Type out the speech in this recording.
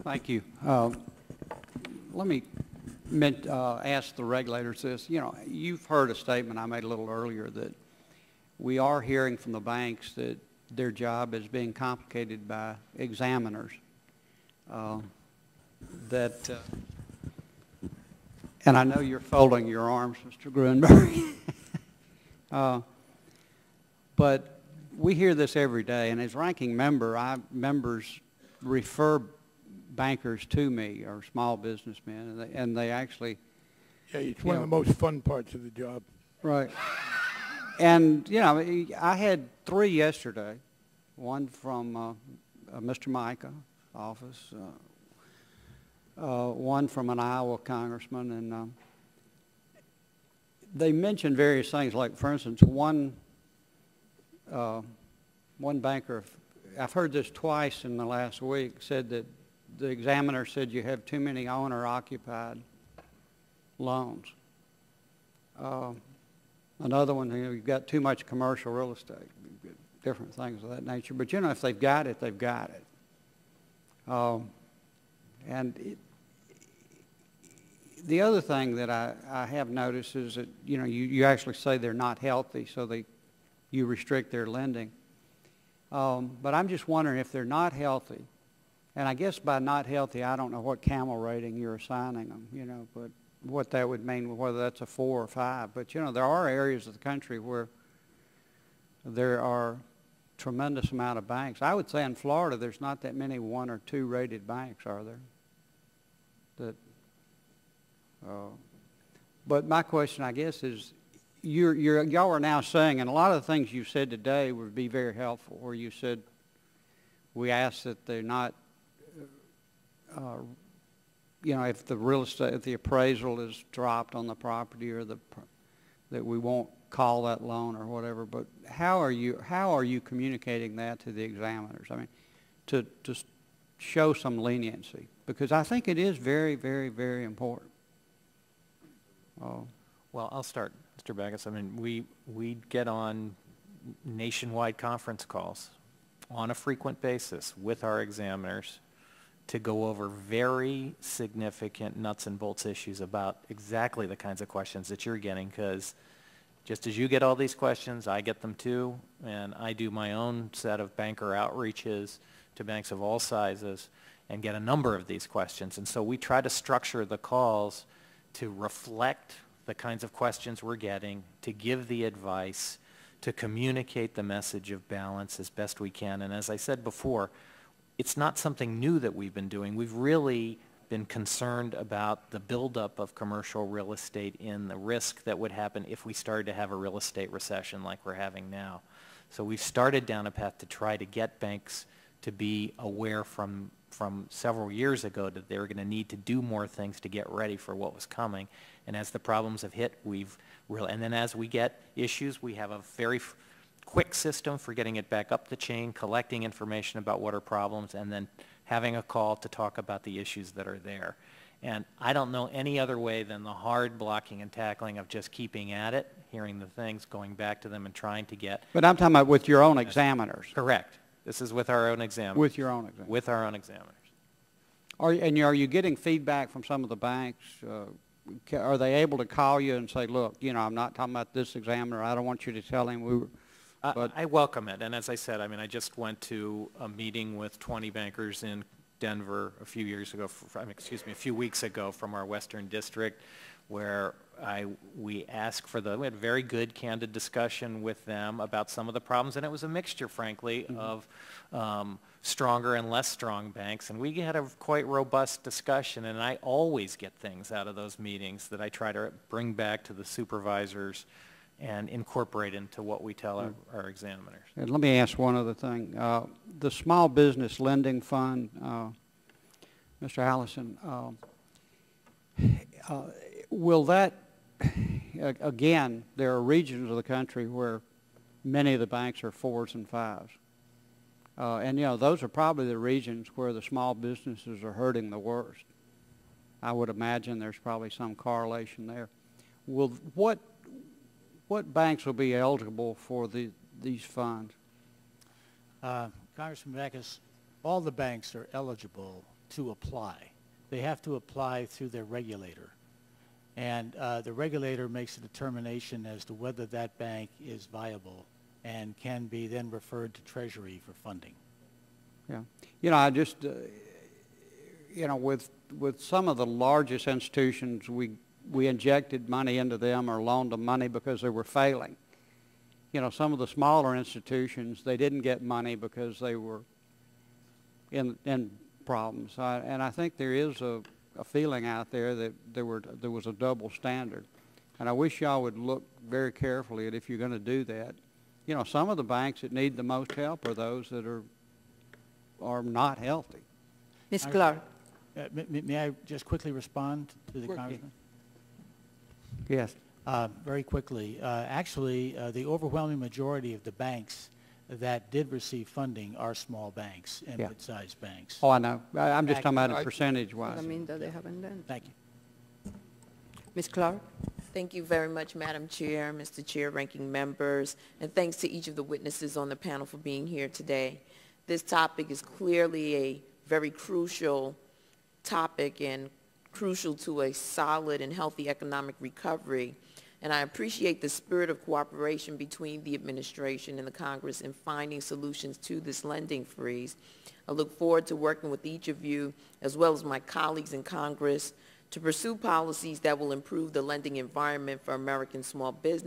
Thank you. Let me ask the regulators this. You know, you've heard a statement I made a little earlier that we are hearing from the banks that their job is being complicated by examiners. And I know you're folding your arms, Mr. Grunberg. But we hear this every day, and as ranking member, members refer bankers to me, or small businessmen, and they actually... Yeah, it's one of the most fun parts of the job. Right. And, you know, I had 3 yesterday, one from Mr. Micah office, one from an Iowa congressman, and they mentioned various things, like, for instance, one banker, I've heard this twice in the last week, said that the examiner said you have too many owner-occupied loans. Another one, you know, you've got too much commercial real estate, different things of that nature. But, you know, if they've got it, they've got it. The other thing that I have noticed is that, you know, you actually say they're not healthy, so you restrict their lending. But I'm just wondering if they're not healthy, and I guess by not healthy, I don't know what camel rating you're assigning them, you know, but what that would mean, whether that's a 4 or 5. But, you know, there are areas of the country where there are tremendous amount of banks. I would say in Florida there's not that many 1 or 2 rated banks, are there? But my question, I guess, is y'all are now saying, and a lot of the things you said today would be very helpful, where you said we ask that they're not, you know, if the real estate, if the appraisal is dropped on the property, or that we won't call that loan or whatever. But how are you communicating that to the examiners? I mean, to show some leniency, because I think it is very, very, very important. Well, I'll start, Mr. Bachus. I mean, we get on nationwide conference calls on a frequent basis with our examiners to go over very significant nuts and bolts issues about exactly the kinds of questions that you're getting, because just as you get all these questions, I get them too, and I do my own set of banker outreaches to banks of all sizes and get a number of these questions. And so we try to structure the calls to reflect the kinds of questions we're getting, to give the advice, to communicate the message of balance as best we can. And as I said before, it's not something new that we've been doing. We've really been concerned about the buildup of commercial real estate in the risk that would happen if we started to have a real estate recession like we're having now. So we've started down a path to try to get banks to be aware from several years ago that they were going to need to do more things to get ready for what was coming. And as the problems have hit, and then as we get issues, we have a very quick system for getting it back up the chain, collecting information about what are problems, and then having a call to talk about the issues that are there. And I don't know any other way than the hard blocking and tackling of just keeping at it, hearing the things, going back to them and trying to get... But I'm talking about with your own examiners. Correct. This is with our own examiners. With your own examiners. With our own examiners. Are you getting feedback from some of the banks? Are they able to call you and say, look, you know, I'm not talking about this examiner. I don't want you to tell him we were... I welcome it. And as I said, I mean, I just went to a meeting with 20 bankers in Denver a few weeks ago from our Western District, where we had a very good, candid discussion with them about some of the problems, and it was a mixture, frankly, of stronger and less strong banks, and we had a quite robust discussion, and I always get things out of those meetings that I try to bring back to the supervisors and incorporate into what we tell our examiners. And let me ask one other thing. The Small Business Lending Fund, Mr. Allison, will that, again, there are regions of the country where many of the banks are 4s and 5s. And, you know, those are probably the regions where the small businesses are hurting the worst. I would imagine there's probably some correlation there. What banks will be eligible for these funds? Congressman Bachus, all the banks are eligible to apply. They have to apply through their regulator. And the regulator makes a determination as to whether that bank is viable and can be then referred to Treasury for funding. Yeah. You know, I just, you know, with some of the largest institutions, we injected money into them or loaned them money because they were failing. You know, some of the smaller institutions, they didn't get money because they were in problems. And I think there is a feeling out there that there was a double standard. And I wish y'all would look very carefully at if you're going to do that. You know, some of the banks that need the most help are those that are not healthy. Ms. Clark. May I just quickly respond to the Congressman? Yes. Very quickly. Actually, the overwhelming majority of the banks that did receive funding are small banks and mid-sized banks. Oh, I know. I'm just talking about it percentage-wise. I mean that they haven't done. Thank you. Ms. Clark. Thank you very much, Madam Chair, Mr. Chair, ranking members, and thanks to each of the witnesses on the panel for being here today. This topic is clearly a very crucial topic and crucial to a solid and healthy economic recovery. And I appreciate the spirit of cooperation between the administration and the Congress in finding solutions to this lending freeze. I look forward to working with each of you, as well as my colleagues in Congress, to pursue policies that will improve the lending environment for American small business.